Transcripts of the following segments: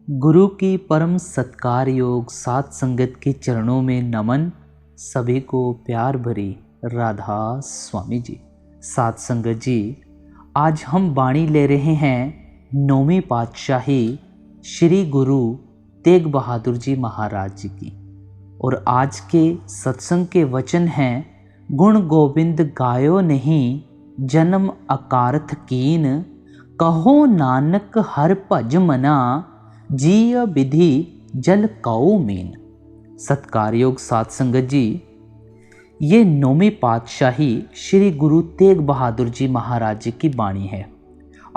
गुरु की परम सत्कार योग सात संगत के चरणों में नमन। सभी को प्यार भरी राधा स्वामी जी। सात संगत जी, आज हम वाणी ले रहे हैं नौवीं पातशाही श्री गुरु तेग बहादुर जी महाराज जी की। और आज के सत्संग के वचन हैं, गुण गोविंद गायो नहीं जन्म अकारथ कीन, कहो नानक हर भज मना, जीय विधि जल कौ मीन। सत्कार योग सात संगत जी, ये नौवीं पातशाही श्री गुरु तेग बहादुर जी महाराज जी की वाणी है।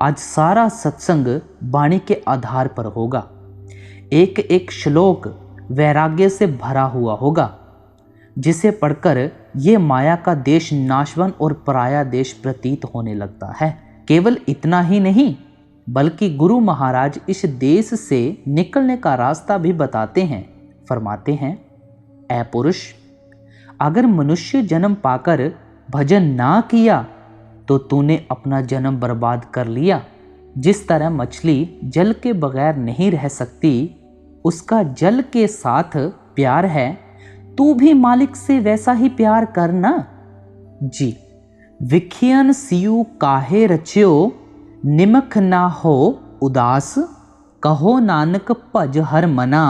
आज सारा सत्संग वाणी के आधार पर होगा। एक एक श्लोक वैराग्य से भरा हुआ होगा, जिसे पढ़कर ये माया का देश नाशवन और पराया देश प्रतीत होने लगता है। केवल इतना ही नहीं, बल्कि गुरु महाराज इस देश से निकलने का रास्ता भी बताते हैं। फरमाते हैं, ऐ पुरुष, अगर मनुष्य जन्म पाकर भजन ना किया तो तूने अपना जन्म बर्बाद कर लिया। जिस तरह मछली जल के बगैर नहीं रह सकती, उसका जल के साथ प्यार है, तू भी मालिक से वैसा ही प्यार करना जी। विखियन सियु काहे रच्यो, निमख ना हो उदास, कहो नानक भज हर मना,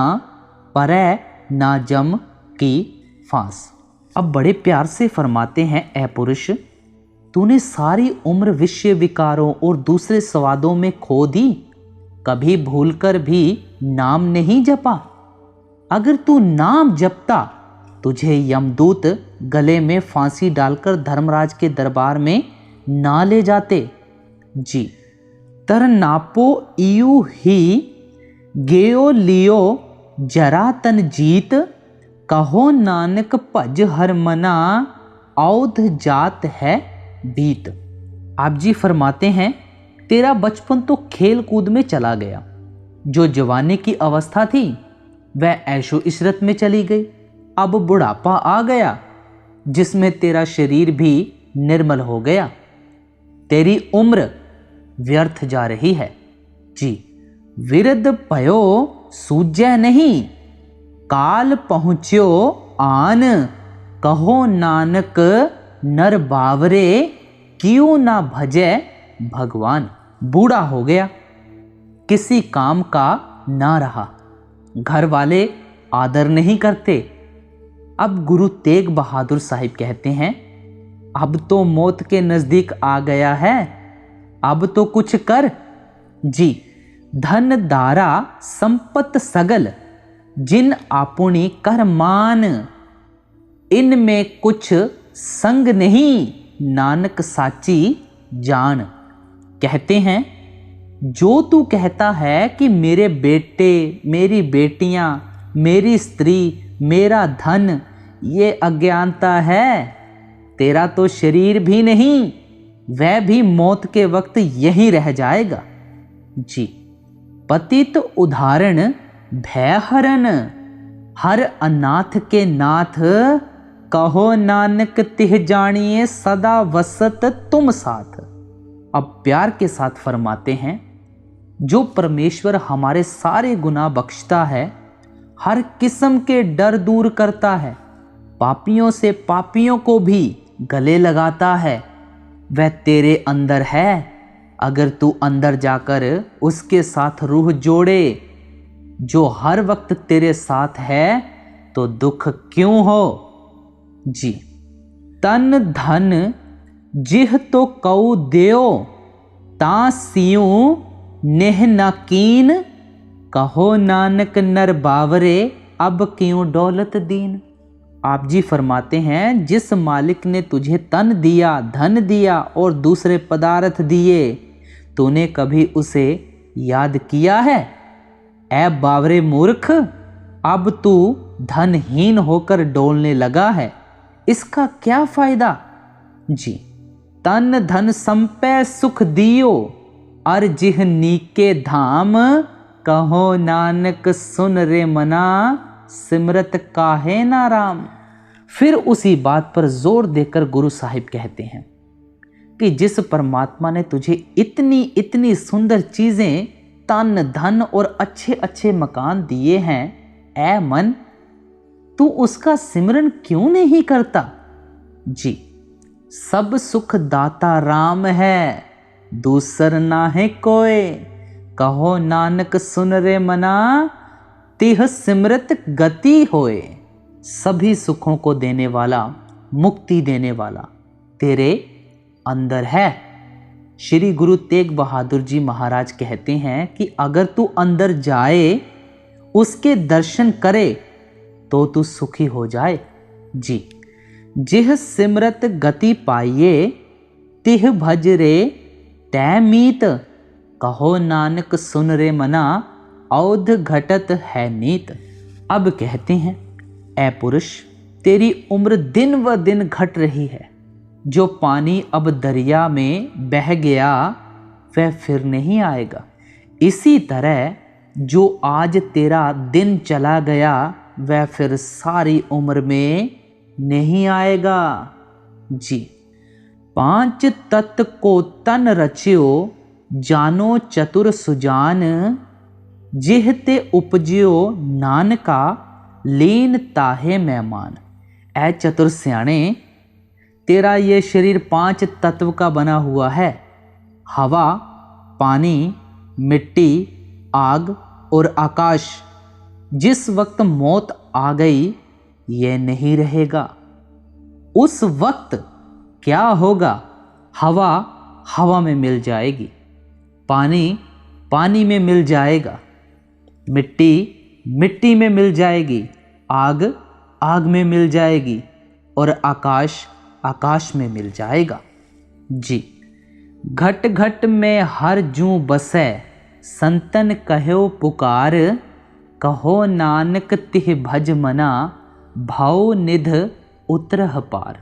परै ना जम की फांस। अब बड़े प्यार से फरमाते हैं, ऐ पुरुष, तूने सारी उम्र विषय विकारों और दूसरे स्वादों में खो दी, कभी भूलकर भी नाम नहीं जपा। अगर तू नाम जपता, तुझे यमदूत गले में फांसी डालकर धर्मराज के दरबार में ना ले जाते जी। तर नापो इयू ही गेयो लियो जरा तन जीत, कहो नानक भज हर मना, औध जात है बीत। आप जी फरमाते हैं, तेरा बचपन तो खेल कूद में चला गया, जो जवानी की अवस्था थी वह ऐशो इशरत में चली गई। अब बुढ़ापा आ गया, जिसमें तेरा शरीर भी निर्मल हो गया। तेरी उम्र व्यर्थ जा रही है जी। विरद भयो सूझै नहीं, काल पहुँच्यो आन, कहो नानक नर बावरे, क्यों ना भजे भगवान। बूढ़ा हो गया, किसी काम का ना रहा, घर वाले आदर नहीं करते। अब गुरु तेग बहादुर साहिब कहते हैं, अब तो मौत के नजदीक आ गया है, अब तो कुछ कर जी। धन दारा संपत सगल, जिन आपुनी कर मान, इनमें कुछ संग नहीं, नानक साची जान। कहते हैं, जो तू कहता है कि मेरे बेटे, मेरी बेटियां, मेरी स्त्री, मेरा धन, ये अज्ञानता है। तेरा तो शरीर भी नहीं, वह भी मौत के वक्त यहीं रह जाएगा जी। पतित उदाहरण भयहरन, हर अनाथ के नाथ, कहो नानक तिह जानिए सदा वसत तुम साथ। अब प्यार के साथ फरमाते हैं, जो परमेश्वर हमारे सारे गुनाह बख्शता है, हर किस्म के डर दूर करता है, पापियों से पापियों को भी गले लगाता है, वह तेरे अंदर है। अगर तू अंदर जाकर उसके साथ रूह जोड़े, जो हर वक्त तेरे साथ है, तो दुख क्यों हो जी। तन धन जिह तो कऊ देओ, ता सियूं नेह न कीन, कहो नानक नर बावरे, अब क्यों दौलत दीन। आप जी फरमाते हैं, जिस मालिक ने तुझे तन दिया, धन दिया और दूसरे पदार्थ दिए, तूने कभी उसे याद किया है? ऐ बावरे मूर्ख, अब तू धनहीन होकर डोलने लगा है, इसका क्या फायदा जी। तन धन संपै सुख दियो, अर जिह नीके धाम, कहो नानक सुन रे मना, सिमरत काहे ना राम। फिर उसी बात पर जोर देकर गुरु साहिब कहते हैं कि जिस परमात्मा ने तुझे इतनी इतनी सुंदर चीजें तन धन और अच्छे अच्छे मकान दिए हैं, ऐ मन तू उसका सिमरन क्यों नहीं करता? जी, सब सुख दाता राम है, दूसर ना है कोई। कहो नानक सुन रे मना, तिह सिमरत गति होए। सभी सुखों को देने वाला, मुक्ति देने वाला तेरे अंदर है। श्री गुरु तेग बहादुर जी महाराज कहते हैं कि अगर तू अंदर जाए, उसके दर्शन करे, तो तू सुखी हो जाए। जी, जिह सिमरत गति पाइये, तिह भज रे तै मीत। कहो नानक सुन रे मना, औध घटत है नीत। अब कहते हैं, ऐ पुरुष, तेरी उम्र दिन व दिन घट रही है। जो पानी अब दरिया में बह गया, वह फिर नहीं आएगा। इसी तरह जो आज तेरा दिन चला गया, वह फिर सारी उम्र में नहीं आएगा। जी, पांच तत्व को तन रच्यो, जानो चतुर सुजान। जिहते उपज्यो नानका, लीन ताहे मेहमान। ऐ चतुर स्याणे, तेरा ये शरीर 5 तत्व का बना हुआ है। हवा, पानी, मिट्टी, आग और आकाश। जिस वक्त मौत आ गई, यह नहीं रहेगा। उस वक्त क्या होगा? हवा हवा में मिल जाएगी, पानी पानी में मिल जाएगा, मिट्टी मिट्टी में मिल जाएगी, आग आग में मिल जाएगी और आकाश आकाश में मिल जाएगा। जी, घट घट में हर जू बसै, संतन कहो पुकार। कहो नानक तिह भज मना, भाव निध उतरह पार।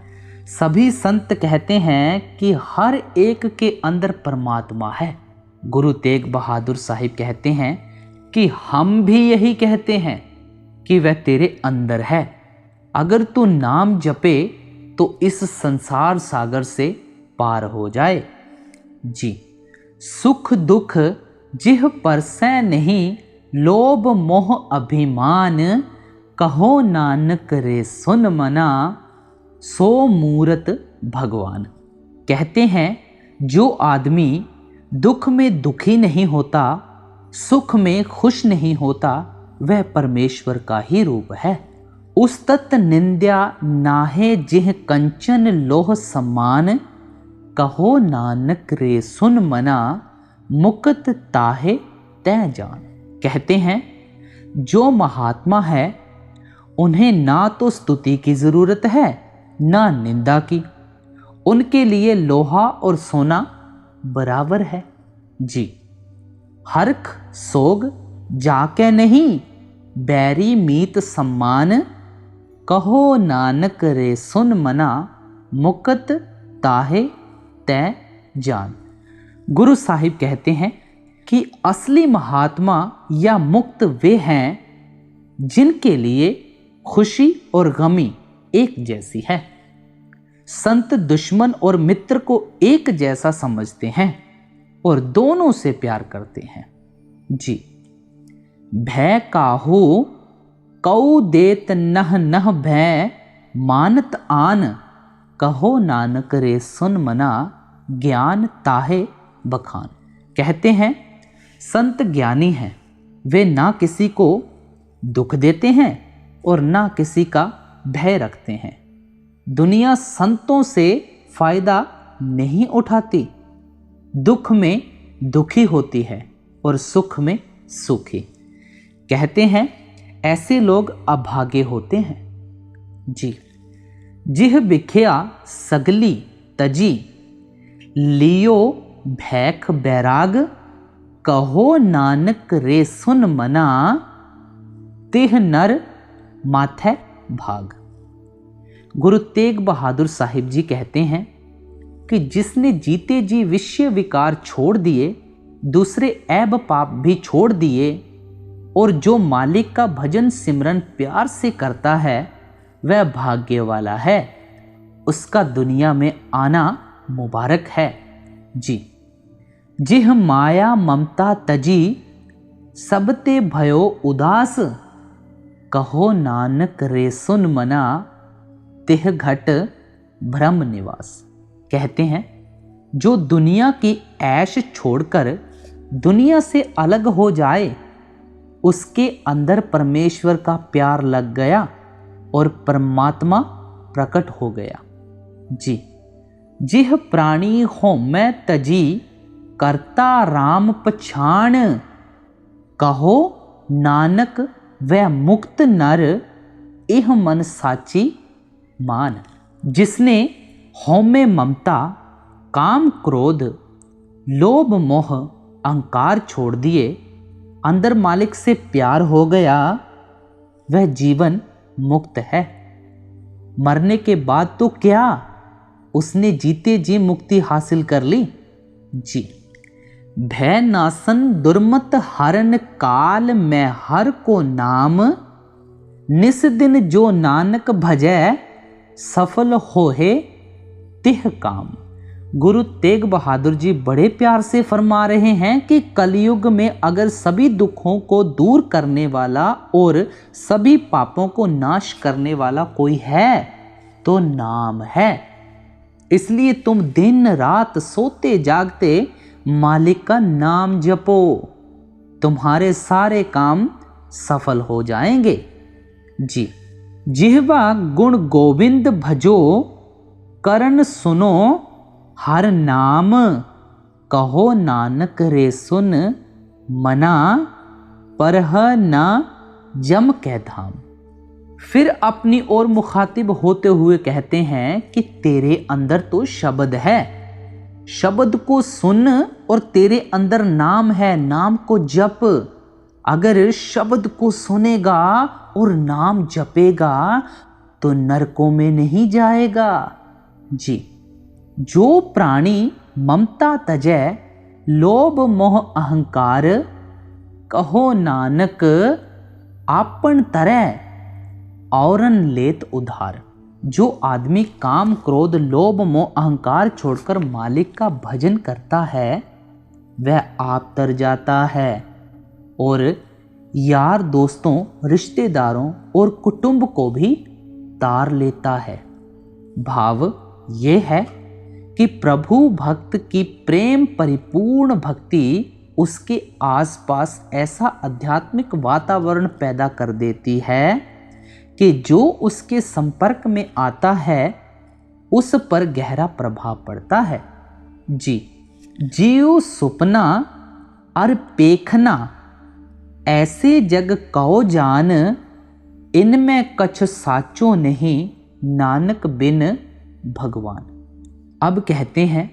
सभी संत कहते हैं कि हर एक के अंदर परमात्मा है। गुरु तेग बहादुर साहिब कहते हैं कि हम भी यही कहते हैं कि वह तेरे अंदर है। अगर तू नाम जपे तो इस संसार सागर से पार हो जाए। जी, सुख दुख जिह परसै नहीं, लोभ मोह अभिमान। कहो नानक रे सुन मना, सो मूरत भगवान। कहते हैं, जो आदमी दुख में दुखी नहीं होता, सुख में खुश नहीं होता, वह परमेश्वर का ही रूप है। उस तत् निंद्या नाहे जिह कंचन लोह सम्मान। कहो नानक रे सुन मना, मुकत ताहे तै जान। कहते हैं, जो महात्मा है उन्हें ना तो स्तुति की जरूरत है ना निंदा की। उनके लिए लोहा और सोना बराबर है। जी, हर्ख सोग जाके नहीं, बैरी मीत सम्मान। कहो नानक रे सुन मना, मुकत ताहे तै जान। गुरु साहिब कहते हैं कि असली महात्मा या मुक्त वे हैं जिनके लिए खुशी और गमी एक जैसी है। संत दुश्मन और मित्र को एक जैसा समझते हैं और दोनों से प्यार करते हैं। जी, भय काहू कऊ देत नह नह भय, मानत आन। कहो नानक रे सुन मना, ज्ञान ताहे बखान। कहते हैं, संत ज्ञानी हैं, वे ना किसी को दुख देते हैं और ना किसी का भय रखते हैं। दुनिया संतों से फायदा नहीं उठाती, दुख में दुखी होती है और सुख में सुखी। कहते हैं, ऐसे लोग अभागे होते हैं। जी, जिह बिख्या सगली तजी, लियो भैख बैराग। कहो नानक रे सुन मना, तिह नर माथे भाग। गुरु तेग बहादुर साहिब जी कहते हैं कि जिसने जीते जी विषय विकार छोड़ दिए, दूसरे ऐब पाप भी छोड़ दिए और जो मालिक का भजन सिमरन प्यार से करता है, वह भाग्य वाला है। उसका दुनिया में आना मुबारक है। जी, जिह माया ममता तजी, सबते भयो उदास, कहो नानक रे सुन मना, तिह घट भ्रम निवास। कहते हैं जो दुनिया की ऐश छोड़कर दुनिया से अलग हो जाए, उसके अंदर परमेश्वर का प्यार लग गया और परमात्मा प्रकट हो गया। जी, जिह प्राणी हो मैं तजी, करता राम पछाण, कहो नानक वह मुक्त नर, इह मन साची मान। जिसने हौमे ममता, काम क्रोध, लोभ मोह अहंकार छोड़ दिए, अंदर मालिक से प्यार हो गया, वह जीवन मुक्त है। मरने के बाद तो क्या, उसने जीते जी मुक्ति हासिल कर ली। जी, भय नासन दुर्मत हरन काल, मैं हर को नाम, निस दिन जो नानक भजै, सफल होहे तिह काम। गुरु तेग बहादुर जी बड़े प्यार से फरमा रहे हैं कि कलयुग में अगर सभी दुखों को दूर करने वाला और सभी पापों को नाश करने वाला कोई है तो नाम है। इसलिए तुम दिन रात सोते जागते मालिक का नाम जपो, तुम्हारे सारे काम सफल हो जाएंगे। जी, जिह्वा गुण गोविंद भजो, करन सुनो हर नाम, कहो नानक रे सुन मना, परह न जम कै धाम। फिर अपनी ओर मुखातिब होते हुए कहते हैं कि तेरे अंदर तो शब्द है, शब्द को सुन, और तेरे अंदर नाम है, नाम को जप। अगर शब्द को सुनेगा और नाम जपेगा तो नरकों में नहीं जाएगा। जी, जो प्राणी ममता तजै, लोभ मोह अहंकार, कहो नानक आपन तरह, औरन लेत उधार। जो आदमी काम क्रोध लोभ मोह अहंकार छोड़कर मालिक का भजन करता है, वह आप तर जाता है और यार दोस्तों, रिश्तेदारों और कुटुंब को भी तार लेता है। भाव ये है कि प्रभु भक्त की प्रेम परिपूर्ण भक्ति उसके आसपास ऐसा आध्यात्मिक वातावरण पैदा कर देती है कि जो उसके संपर्क में आता है उस पर गहरा प्रभाव पड़ता है। जी, जीव सुपना अर पेखना, ऐसे जग कहो जान, इनमें कछ साचो नहीं, नानक बिन भगवान। अब कहते हैं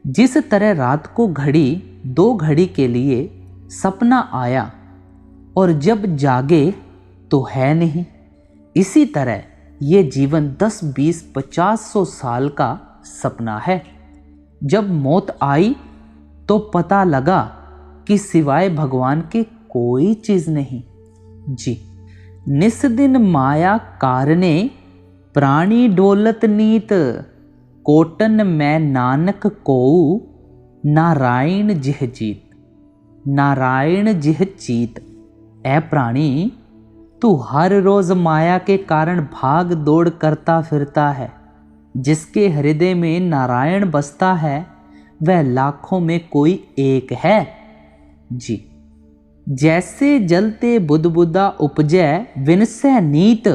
जिस तरह रात को घड़ी 2 घड़ी के लिए सपना आया और जब जागे तो है नहीं, इसी तरह ये जीवन 10, 20, 50, 100 साल का सपना है। जब मौत आई तो पता लगा कि सिवाय भगवान के कोई चीज नहीं। जी, निस दिन माया कारणे, प्राणी डोलत नीत, कोटन में नानक कोऊ, नारायण जिह जीत। नारायण जिह चीत। ऐ प्राणी, तू हर रोज माया के कारण भाग दौड़ करता फिरता है। जिसके हृदय में नारायण बसता है वह लाखों में कोई एक है। जी, जैसे जलते बुदबुदा उपजै विनसै नीत,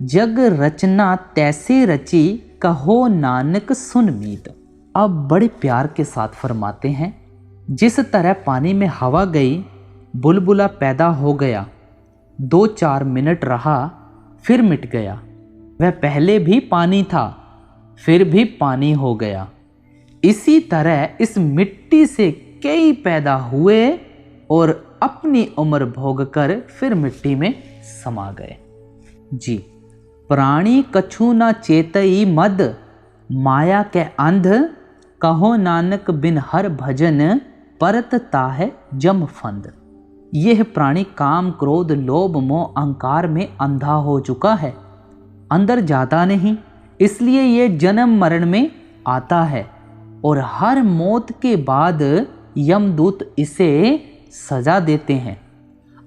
जग रचना तैसे रची, कहो नानक सुन मीत। अब बड़े प्यार के साथ फरमाते हैं, जिस तरह पानी में हवा गई, बुलबुला पैदा हो गया, 2-4 मिनट रहा फिर मिट गया। वह पहले भी पानी था फिर भी पानी हो गया। इसी तरह इस मिट्टी से कई पैदा हुए और अपनी उम्र भोग कर फिर मिट्टी में समा गए। जी, प्राणी कछु न चेतई मद, माया के अंध, कहो नानक बिन हर भजन, परत ताहे जम फंद। यह प्राणी काम क्रोध लोभ मोह अहंकार में अंधा हो चुका है, अंदर जाता नहीं, इसलिए यह जन्म मरण में आता है और हर मौत के बाद यमदूत इसे सजा देते हैं।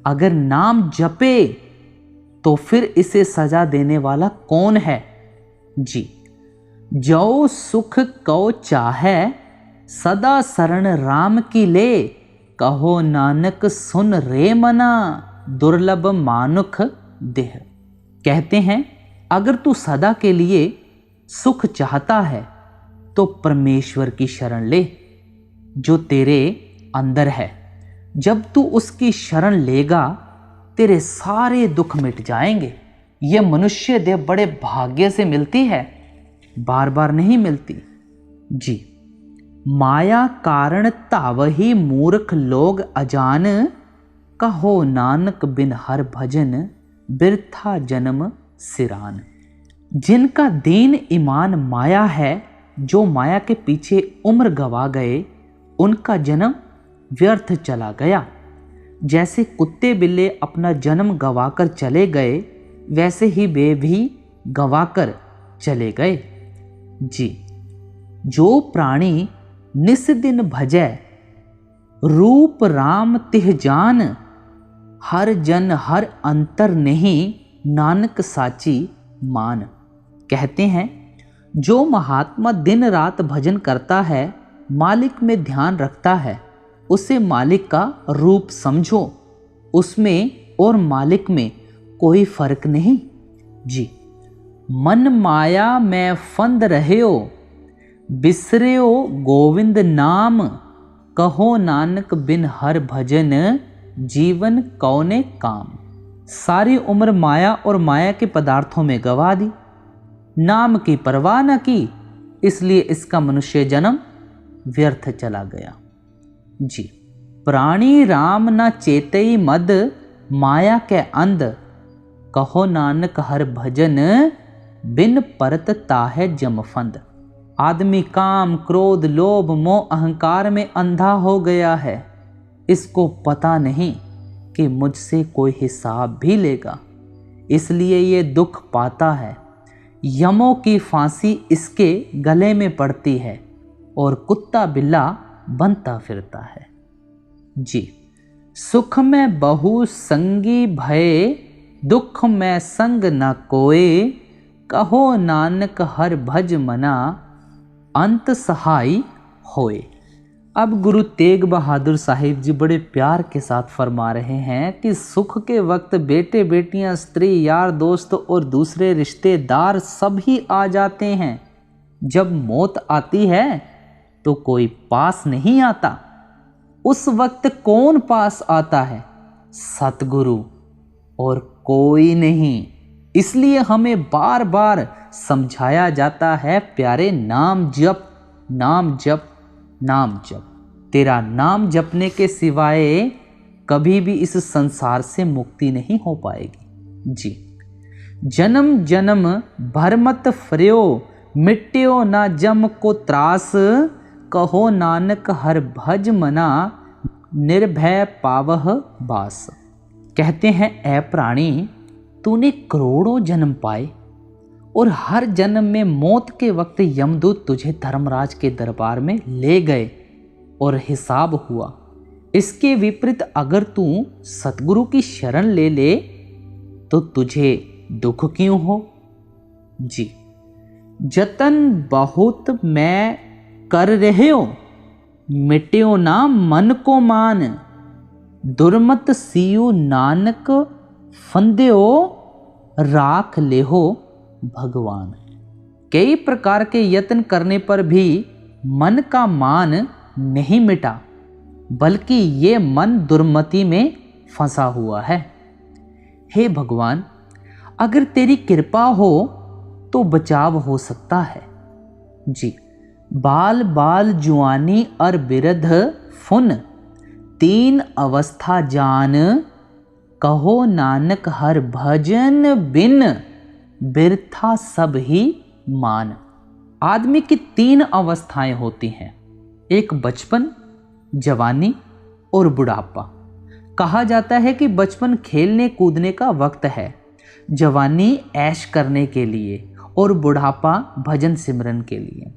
अगर नाम जपे तो फिर इसे सजा देने वाला कौन है? जी, जो सुख को चाहे सदा शरण राम की ले, कहो नानक सुन रे मना, दुर्लभ मानुख देह। कहते हैं अगर तू सदा के लिए सुख चाहता है तो परमेश्वर की शरण ले जो तेरे अंदर है। जब तू उसकी शरण लेगा तेरे सारे दुख मिट जाएंगे। यह मनुष्य देह बड़े भाग्य से मिलती है, बार बार नहीं मिलती। जी, माया कारण तावही मूर्ख लोग अजान, कहो नानक बिन हर भजन बिरथा जन्म सिरान। जिनका दीन ईमान माया है, जो माया के पीछे उम्र गवा गए, उनका जन्म व्यर्थ चला गया। जैसे कुत्ते बिल्ले अपना जन्म गवाकर चले गए, वैसे ही वे भी गवाकर चले गए। जी, जो प्राणी निस दिन भजै, रूप राम तिह जान, हर जन हर अंतर नहीं, नानक साची मान। कहते हैं जो महात्मा दिन रात भजन करता है, मालिक में ध्यान रखता है, उसे मालिक का रूप समझो। उसमें और मालिक में कोई फर्क नहीं। जी, मन माया में फंद रह्यो, बिसर्यो गोविंद नाम, कहो नानक बिन हर भजन जीवन कौने काम। सारी उम्र माया और माया के पदार्थों में गवा दी, नाम की परवाह न की, इसलिए इसका मनुष्य जन्म व्यर्थ चला गया। जी, प्राणी राम न चेतई मद, माया के अंध, कहो नानक हर भजन बिन परत ताहे जमफंद। आदमी काम क्रोध लोभ मोह अहंकार में अंधा हो गया है। इसको पता नहीं कि मुझसे कोई हिसाब भी लेगा, इसलिए ये दुख पाता है। यमों की फांसी इसके गले में पड़ती है और कुत्ता बिल्ला बनता फिरता है। जी, सुख में बहु संगी भय, दुख में संग न कोय, कहो नानक हर भज मना, अंत सहाय होए। अब गुरु तेग बहादुर साहिब जी बड़े प्यार के साथ फरमा रहे हैं कि सुख के वक्त बेटे बेटियां स्त्री यार दोस्त और दूसरे रिश्तेदार सभी आ जाते हैं। जब मौत आती है तो कोई पास नहीं आता। उस वक्त कौन पास आता है? सतगुरु और कोई नहीं। इसलिए हमें बार बार समझाया जाता है, प्यारे नाम जप नाम जप नाम जप। तेरा नाम जपने के सिवाय कभी भी इस संसार से मुक्ति नहीं हो पाएगी। जी, जन्म जन्म भर मत फर्यो, मिट्यो ना जम को त्रास, कहो नानक हर भज मना, निर्भय पावह बास। कहते हैं ऐ प्राणी, तूने करोड़ों जन्म पाए और हर जन्म में मौत के वक्त यमदूत तुझे धर्मराज के दरबार में ले गए और हिसाब हुआ। इसके विपरीत अगर तू सतगुरु की शरण ले ले तो तुझे दुख क्यों हो? जी, जतन बहुत मैं कर रहे हो, मिट्यो ना मन को मान, दुर्मत सियो नानक फंद्यो, राख ले हो भगवान। कई प्रकार के यत्न करने पर भी मन का मान नहीं मिटा, बल्कि ये मन दुर्मति में फंसा हुआ है। हे भगवान, अगर तेरी कृपा हो तो बचाव हो सकता है। जी, बाल बाल जुआनी और बिरध फुन, तीन अवस्था जान, कहो नानक हर भजन बिन, बिरथा सब ही मान। आदमी की तीन अवस्थाएं होती हैं, एक बचपन, जवानी और बुढ़ापा। कहा जाता है कि बचपन खेलने कूदने का वक्त है, जवानी ऐश करने के लिए और बुढ़ापा भजन सिमरन के लिए।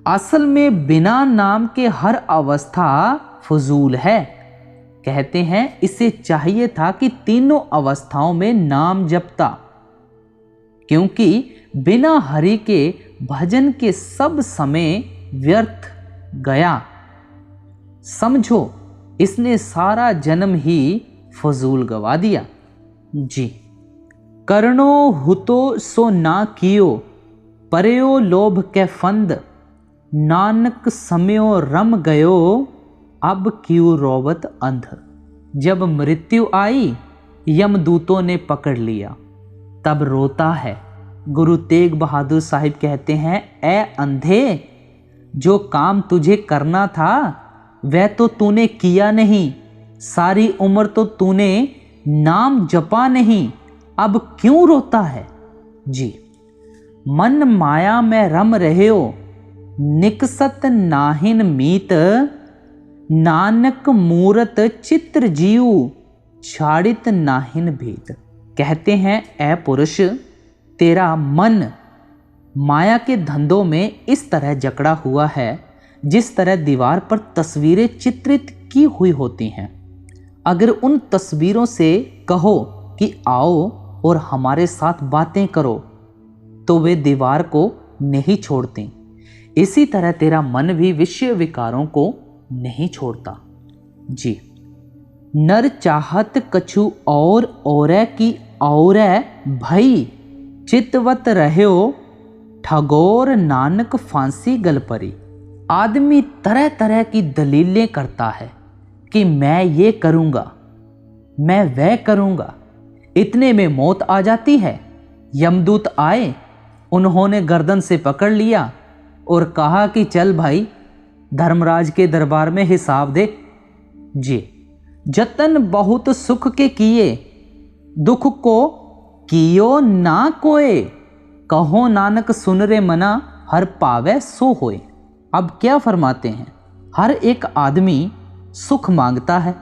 असल में बिना नाम के हर अवस्था फजूल है। कहते हैं इसे चाहिए था कि तीनों अवस्थाओं में नाम जपता, क्योंकि बिना हरि के भजन के सब समय व्यर्थ गया। समझो इसने सारा जन्म ही फजूल गवा दिया। जी। करनो हुतो सो ना कियो, परयो लोभ के फंद, नानक समयो रम गयो, अब क्यों रोवत अंध। जब मृत्यु आई यमदूतों ने पकड़ लिया, तब रोता है। गुरु तेग बहादुर साहिब कहते हैं, ए अंधे, जो काम तुझे करना था वह तो तूने किया नहीं, सारी उम्र तो तूने नाम जपा नहीं, अब क्यों रोता है। जी। मन माया में रम रहे हो, निकसत नाहिन मीत, नानक मूरत चित्र जीव, छाड़ित नाहिन भीत। कहते हैं, ऐ पुरुष, तेरा मन माया के धंधों में इस तरह जकड़ा हुआ है जिस तरह दीवार पर तस्वीरें चित्रित की हुई होती हैं। अगर उन तस्वीरों से कहो कि आओ और हमारे साथ बातें करो, तो वे दीवार को नहीं छोड़ती। इसी तरह तेरा मन भी विषय विकारों को नहीं छोड़ता। जी। नर चाहत कछु और की और भई, चितवत रहो ठगोर नानक फांसी गल परी। आदमी तरह तरह की दलीलें करता है कि मैं ये करूँगा, मैं वह करूँगा। इतने में मौत आ जाती है। यमदूत आए, उन्होंने गर्दन से पकड़ लिया और कहा कि चल भाई, धर्मराज के दरबार में हिसाब दे। जी। जतन बहुत सुख के किए, दुख को कियो ना कोय, कहो नानक सुन रे मना, हर पावे सो होए। अब क्या फरमाते हैं, हर एक आदमी सुख मांगता है,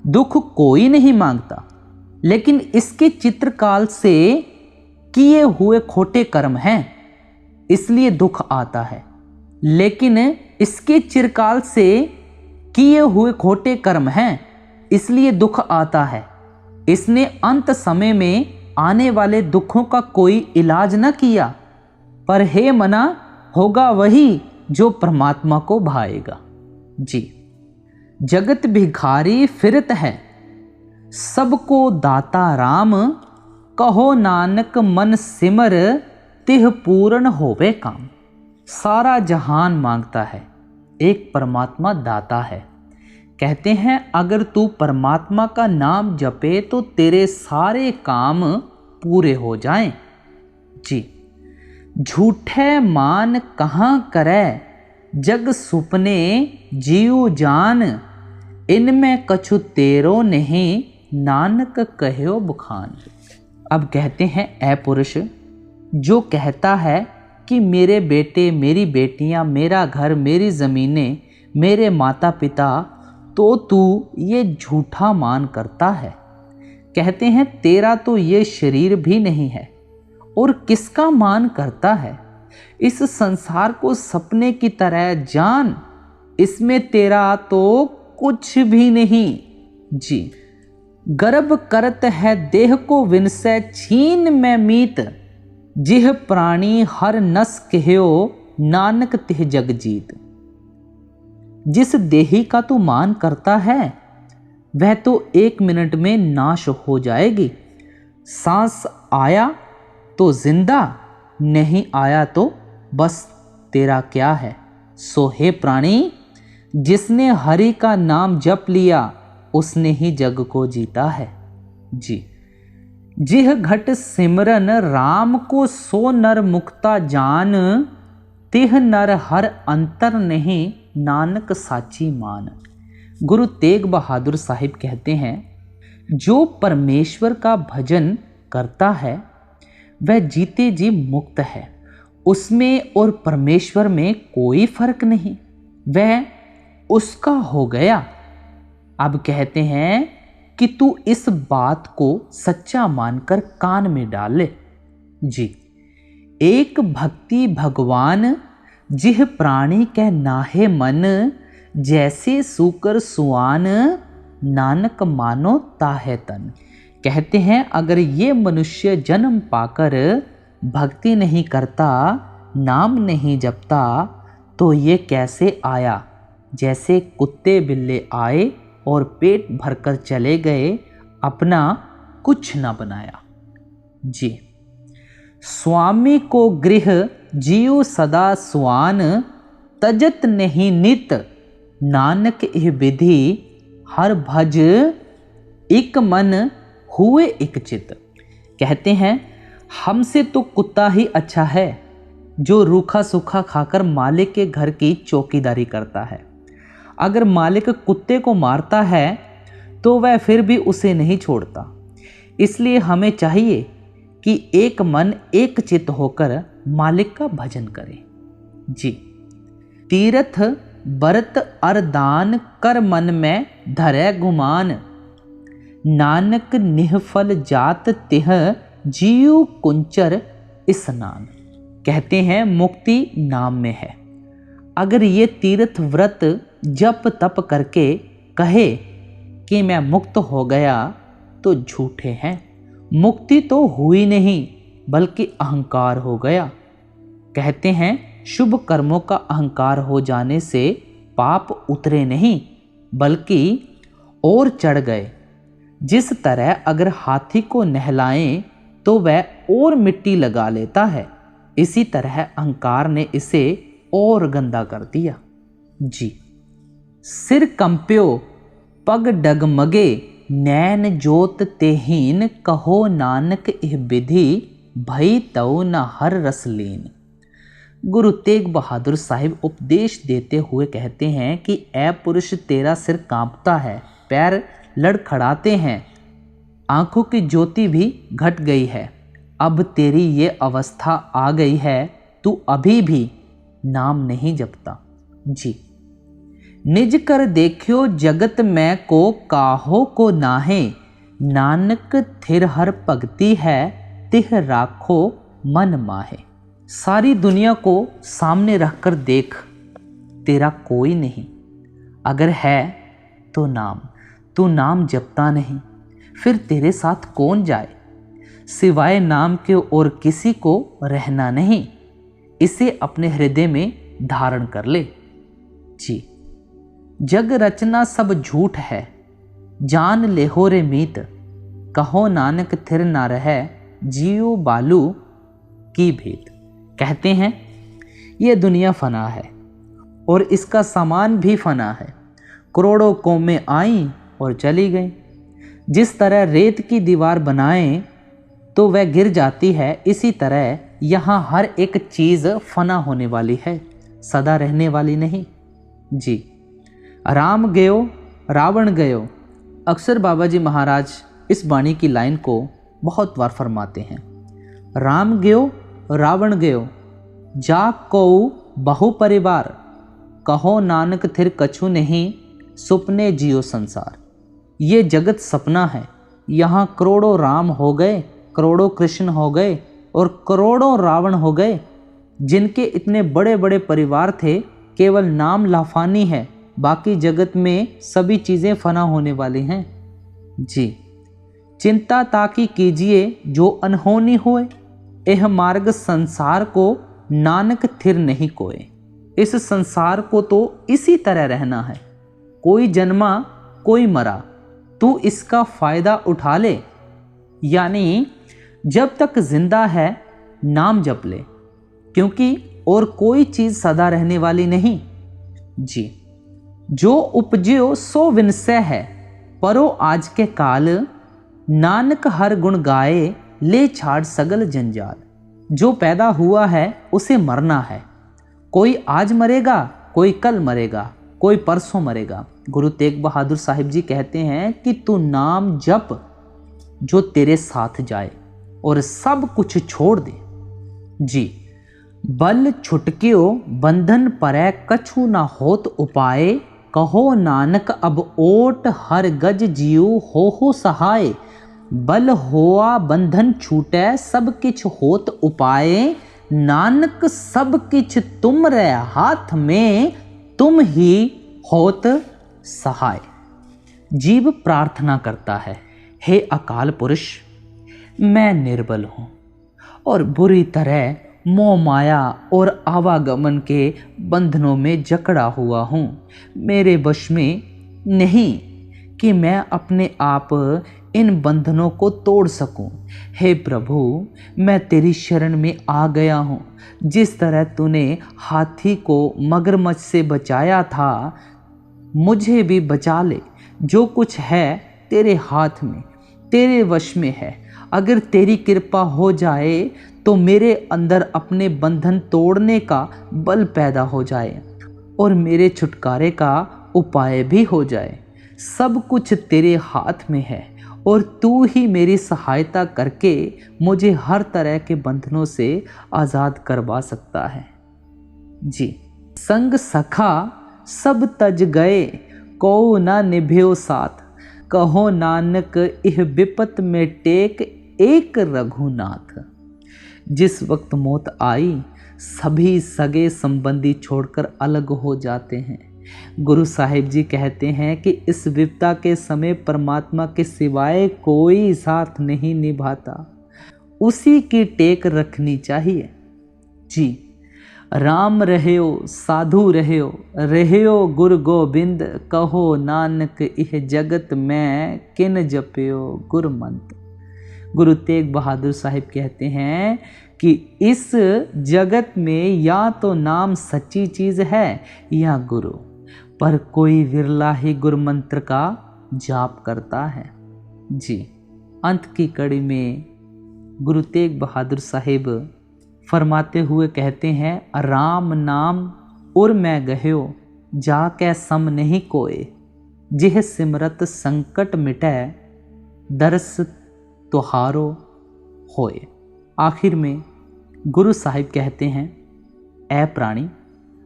दुख कोई नहीं मांगता, लेकिन इसके चित्रकाल से किए हुए खोटे कर्म हैं, इसलिए दुख आता है। लेकिन इसके चिरकाल से किए हुए खोटे कर्म हैं, इसलिए दुख आता है। इसने अंत समय में आने वाले दुखों का कोई इलाज न किया, पर हे मना, होगा वही जो परमात्मा को भाएगा। जी। जगत भिखारी फिरत है, सबको दाता राम, कहो नानक मन सिमर, तिह पूर्ण होवे काम। सारा जहान मांगता है, एक परमात्मा दाता है। कहते हैं, अगर तू परमात्मा का नाम जपे तो तेरे सारे काम पूरे हो जाएं। जी। झूठे मान कहाँ करे, जग सुपने जीव जान, इनमें कछु तेरो नहीं, नानक कहो बखान। अब कहते हैं, ऐ पुरुष, जो कहता है कि मेरे बेटे, मेरी बेटियां, मेरा घर, मेरी ज़मीनें, मेरे माता पिता, तो तू ये झूठा मान करता है। कहते हैं, तेरा तो ये शरीर भी नहीं है और किसका मान करता है। इस संसार को सपने की तरह जान, इसमें तेरा तो कुछ भी नहीं। जी। गर्भ करत है देह को विनसे, छीन में मीत, जिह प्राणी हर नस कहो, नानक तिह जग जीत। जिस देही का तू मान करता है वह तो 1 मिनट में नाश हो जाएगी। सांस आया तो जिंदा, नहीं आया तो बस तेरा क्या है। सो हे प्राणी, जिसने हरि का नाम जप लिया उसने ही जग को जीता है। जी। जिह घट सिमरन राम को, सो नर मुक्ता जान, तिह नर हर अंतर नहीं, नानक साची मान। गुरु तेग बहादुर साहिब कहते हैं, जो परमेश्वर का भजन करता है वह जीते जी मुक्त है। उसमें और परमेश्वर में कोई फर्क नहीं, वह उसका हो गया। अब कहते हैं कि तू इस बात को सच्चा मानकर कान में डाल ले। जी। एक भक्ति भगवान, जिह प्राणी के नाहे मन, जैसे सूकर सुआन, नानक मानो ताहे तन। कहते हैं अगर ये मनुष्य जन्म पाकर भक्ति नहीं करता, नाम नहीं जपता, तो ये कैसे आया? जैसे कुत्ते बिल्ले आए और पेट भरकर चले गए, अपना कुछ ना बनाया। जी। स्वामी को गृह जियो सदा सुआन, तजत नहीं नित नानक यह विधि, हर भज एक मन हुए एक चित। कहते हैं हमसे तो कुत्ता ही अच्छा है, जो रूखा सूखा खाकर मालिक के घर की चौकीदारी करता है। अगर मालिक कुत्ते को मारता है तो वह फिर भी उसे नहीं छोड़ता। इसलिए हमें चाहिए कि एक मन एक चित्त होकर मालिक का भजन करें। जी। तीर्थ बरत अरदान कर मन में धरे गुमान, नानक निहफल जात तिह जियो कुंचर स्नान। कहते हैं मुक्ति नाम में है। अगर ये तीर्थ व्रत जप तप करके कहे कि मैं मुक्त हो गया तो झूठे हैं। मुक्ति तो हुई नहीं बल्कि अहंकार हो गया। कहते हैं शुभ कर्मों का अहंकार हो जाने से पाप उतरे नहीं बल्कि और चढ़ गए। जिस तरह अगर हाथी को नहलाएं तो वह और मिट्टी लगा लेता है, इसी तरह अहंकार ने इसे और गंदा कर दिया। जी। सिर कंप्यो पग डगमगे, नैन जोत तेहीन, कहो नानक इह विधि, भई तऊ न हर रसलीन। गुरु तेग बहादुर साहिब उपदेश देते हुए कहते हैं कि ऐ पुरुष, तेरा सिर कांपता है, पैर लड़खड़ाते हैं, आंखों की ज्योति भी घट गई है। अब तेरी ये अवस्था आ गई है, तू अभी भी नाम नहीं जपता। जी। निज कर देखियो जगत में को काहो को नाहे, नानक थिर हर भगति है, तिह राखो मन माहे। सारी दुनिया को सामने रखकर देख, तेरा कोई नहीं। अगर है तो नाम, तू नाम जपता नहीं, फिर तेरे साथ कौन जाए? सिवाय नाम के और किसी को रहना नहीं। इसे अपने हृदय में धारण कर ले। जी। जग रचना सब झूठ है, जान ले हो रे मीत, कहो नानक थिर ना रहे, जियो बालू की भेद। कहते हैं ये दुनिया फना है और इसका सामान भी फना है। करोड़ों कौमें आईं और चली गईं। जिस तरह रेत की दीवार बनाएं तो वह गिर जाती है, इसी तरह यहाँ हर एक चीज़ फना होने वाली है, सदा रहने वाली नहीं। जी। राम गयो रावण गयो। अक्सर बाबा जी महाराज इस वाणी की लाइन को बहुत बार फरमाते हैं। राम गयो रावण गयो, जा कऊ बहु परिवार, कहो नानक थिर कछु नहीं, सुपने जियो संसार। ये जगत सपना है। यहाँ करोड़ों राम हो गए, करोड़ों कृष्ण हो गए और करोड़ों रावण हो गए। जिनके इतने बड़े बड़े परिवार थे, केवल नाम लाफानी है, बाकी जगत में सभी चीज़ें फना होने वाली हैं। जी। चिंता ताकि कीजिए जो अनहोनी होए, यह मार्ग संसार को नानक थिर नहीं कोए। इस संसार को तो इसी तरह रहना है, कोई जन्मा कोई मरा, तू इसका फ़ायदा उठा ले। यानी जब तक जिंदा है नाम जप ले, क्योंकि और कोई चीज़ सदा रहने वाली नहीं। जी। जो उपज्यो सो विनसय है, परो आज के काल, नानक हर गुण गाए, ले छाड़ सगल जंजाल। जो पैदा हुआ है उसे मरना है। कोई आज मरेगा, कोई कल मरेगा, कोई परसों मरेगा। गुरु तेग बहादुर साहिब जी कहते हैं कि तू नाम जप जो तेरे साथ जाए और सब कुछ छोड़ दे। जी। बल छुटकियो बंधन परै, कछु ना होत उपाय, कहो नानक अब ओट हर गज जियो हो सहाय। बल होआ बंधन छूटै, सब किछ होत उपाय, नानक सब किछ तुम रे हाथ में, तुम ही होत सहाय। जीव प्रार्थना करता है, हे अकाल पुरुष, मैं निर्बल हूँ और बुरी तरह मोह माया और आवागमन के बंधनों में जकड़ा हुआ हूँ। मेरे वश में नहीं कि मैं अपने आप इन बंधनों को तोड़ सकूं। हे प्रभु, मैं तेरी शरण में आ गया हूँ। जिस तरह तूने हाथी को मगरमच्छ से बचाया था, मुझे भी बचा ले। जो कुछ है तेरे हाथ में, तेरे वश में है। अगर तेरी कृपा हो जाए तो मेरे अंदर अपने बंधन तोड़ने का बल पैदा हो जाए और मेरे छुटकारे का उपाय भी हो जाए। सब कुछ तेरे हाथ में है और तू ही मेरी सहायता करके मुझे हर तरह के बंधनों से आज़ाद करवा सकता है। जी, संग सखा सब तज गए, को ना निभ्यो साथ। कहो नानक इह विपत में टेक, एक रघुनाथ। जिस वक्त मौत आई, सभी सगे संबंधी छोड़कर अलग हो जाते हैं। गुरु साहिब जी कहते हैं कि इस विपदा के समय परमात्मा के सिवाय कोई साथ नहीं निभाता, उसी की टेक रखनी चाहिए। जी, राम रह्यो साधु रह्यो, रह्यो गुरु गोबिंद। कहो नानक इह जगत में, किन जप्यो गुरु मंत्र। गुरु तेग बहादुर साहिब कहते हैं कि इस जगत में या तो नाम सच्ची चीज़ है या गुरु, पर कोई विरला ही गुरु मंत्र का जाप करता है। जी, अंत की कड़ी में गुरु तेग बहादुर साहिब फरमाते हुए कहते हैं, राम नाम उर मैं गह्यो, जाके सम नहीं कोय। जिह सिमरत संकट मिटै, दरस तुहारो होए। आखिर में गुरु साहिब कहते हैं, ऐ प्राणी,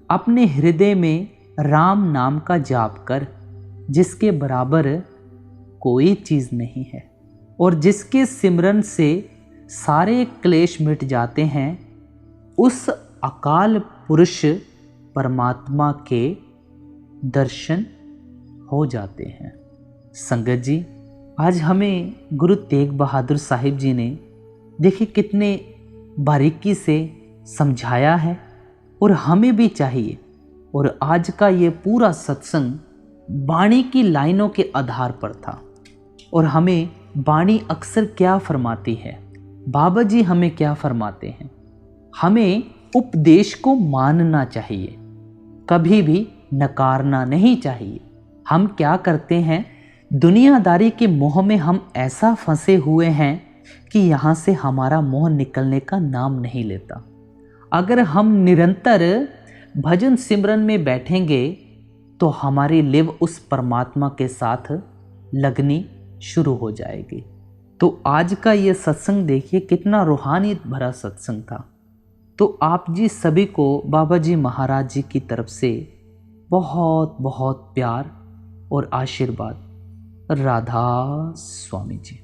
अपने हृदय में राम नाम का जाप कर, जिसके बराबर कोई चीज़ नहीं है और जिसके सिमरन से सारे क्लेश मिट जाते हैं। उस अकाल पुरुष परमात्मा के दर्शन हो जाते हैं। संगत जी, आज हमें गुरु तेग बहादुर साहिब जी ने देखिए कितने बारीकी से समझाया है और हमें भी चाहिए। और आज का ये पूरा सत्संग वाणी की लाइनों के आधार पर था। और हमें वाणी अक्सर क्या फरमाती है, बाबा जी हमें क्या फरमाते हैं, हमें उपदेश को मानना चाहिए, कभी भी नकारना नहीं चाहिए। हम क्या करते हैं, दुनियादारी के मोह में हम ऐसा फंसे हुए हैं कि यहाँ से हमारा मोह निकलने का नाम नहीं लेता। अगर हम निरंतर भजन सिमरन में बैठेंगे तो हमारी लिव उस परमात्मा के साथ लगनी शुरू हो जाएगी। तो आज का ये सत्संग देखिए कितना रूहानियत भरा सत्संग था। तो आप जी सभी को बाबा जी महाराज जी की तरफ से बहुत बहुत प्यार और आशीर्वाद। राधा स्वामी जी।